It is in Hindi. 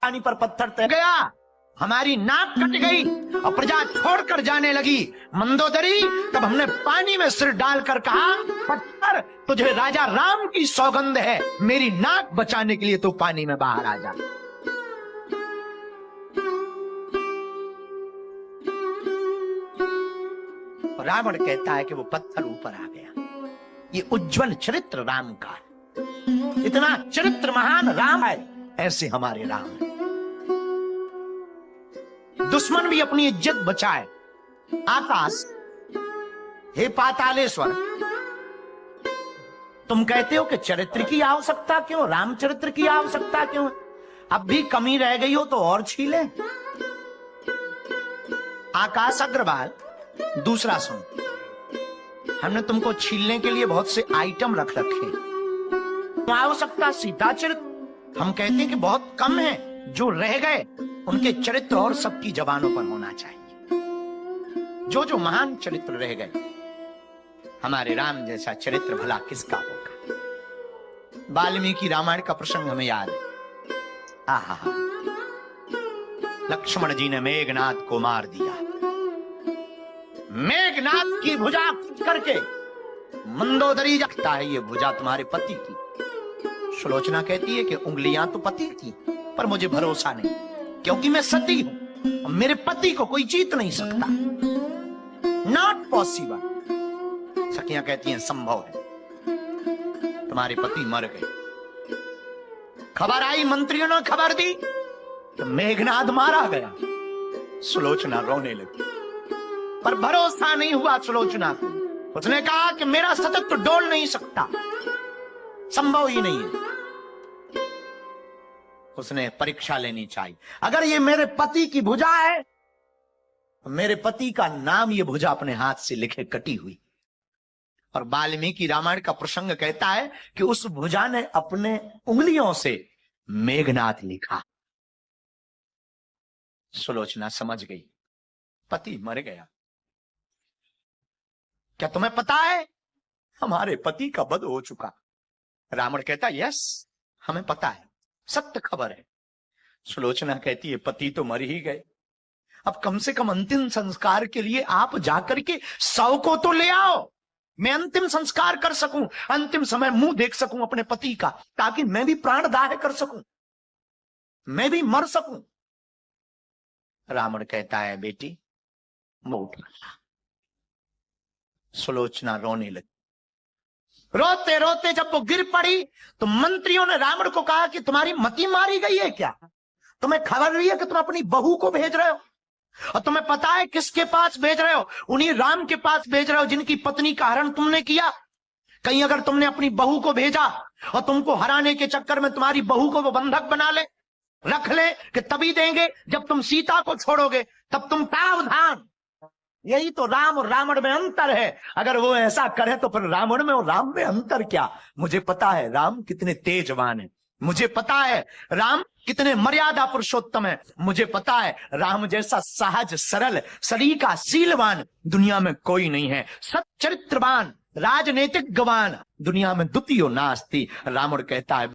पानी पर पत्थर तैर गया, हमारी नाक कट गई और प्रजा छोड़कर जाने लगी। मंदोदरी, तब हमने पानी में सिर डालकर कहा, पत्थर तुझे राजा राम की सौगंध है, मेरी नाक बचाने के लिए तू पानी में बाहर आ जा। रावण कहता है कि वो पत्थर ऊपर आ गया। ये उज्जवल चरित्र राम का, इतना चरित्र महान राम है, ऐसे हमारे राम है। दुश्मन भी अपनी इज्जत बचाए। आकाश, हे पातालेश्वर, तुम कहते हो कि चरित्र की आवश्यकता क्यों, रामचरित्र की आवश्यकता क्यों? अब भी कमी रह गई हो तो और छीले। आकाश अग्रवाल, दूसरा सुन, हमने तुमको छीलने के लिए बहुत से आइटम रख रखे। आवश्यकता सीता चरित्र हम कहते हैं कि बहुत कम है, जो रह गए उनके चरित्र और सबकी जबानों पर होना चाहिए। जो जो महान चरित्र रह गए, हमारे राम जैसा चरित्र भला किसका होगा। वाल्मीकि रामायण का प्रसंग हमें याद है। आहा, लक्ष्मण जी ने मेघनाथ को मार दिया। मेघनाथ की भुजा करके मंदोदरी जाता है, ये भुजा तुम्हारे पति की। सुलोचना कहती है कि उंगलियां तो पति की, पर मुझे भरोसा नहीं, क्योंकि मैं सती हूं और मेरे पति को कोई जीत नहीं सकता। Not possible. सखियां कहती हैं संभव है, तुम्हारे पति मर गए। खबर आई, मंत्रियों ने खबर दी कि मेघनाथ मारा गया। सुलोचना रोने लगी, पर भरोसा नहीं हुआ सुलोचना को। उसने कहा कि मेरा सतत तो डोल नहीं सकता, संभव ही नहीं है। उसने परीक्षा लेनी चाहिए। अगर ये मेरे पति की भुजा है, तो मेरे पति का नाम ये भुजा अपने हाथ से लिखे कटी हुई। और वाल्मीकि रामायण का प्रसंग कहता है कि उस भुजा ने अपने उंगलियों से मेघनाथ लिखा। सुलोचना समझ गई, पति मर गया। क्या तुम्हें पता है हमारे पति का वध हो चुका? रावण कहता यस, हमें पता है, सत्य खबर है। सुलोचना कहती है पति तो मर ही गए, अब कम से कम अंतिम संस्कार के लिए आप जाकर के शव को तो ले आओ, मैं अंतिम संस्कार कर सकूं, अंतिम समय मुंह देख सकूं अपने पति का, ताकि मैं भी प्राणदाह कर सकूं, मैं भी मर सकूं। रावण कहता है बेटी वो उठ। सुलोचना रोने लगी। रोते रोते जब वो गिर पड़ी तो मंत्रियों ने रावण को कहा कि तुम्हारी मति मारी गई है क्या? तुम्हें खबर नहीं है कि तुम अपनी बहू को भेज रहे हो? और तुम्हें पता है किसके पास भेज रहे हो? उन्हीं राम के पास भेज रहे हो जिनकी पत्नी का हरण तुमने किया। कहीं अगर तुमने अपनी बहू को भेजा और तुमको हराने के चक्कर में तुम्हारी बहू को वो बंधक बना ले, रख ले कि तभी देंगे जब तुम सीता को छोड़ोगे, तब तुम सावधान। यही तो राम और रावण में अंतर है। अगर वो ऐसा करे तो फिर रावण में और राम में अंतर क्या? मुझे पता है राम कितने तेजवान है, मुझे पता है राम कितने मर्यादा पुरुषोत्तम है, मुझे पता है राम जैसा सहज सरल सलीका शीलवान दुनिया में कोई नहीं है। सच्चरित्रवान राजनीतिक गवान दुनिया में द्वितीय नास्ति। रावण कहता है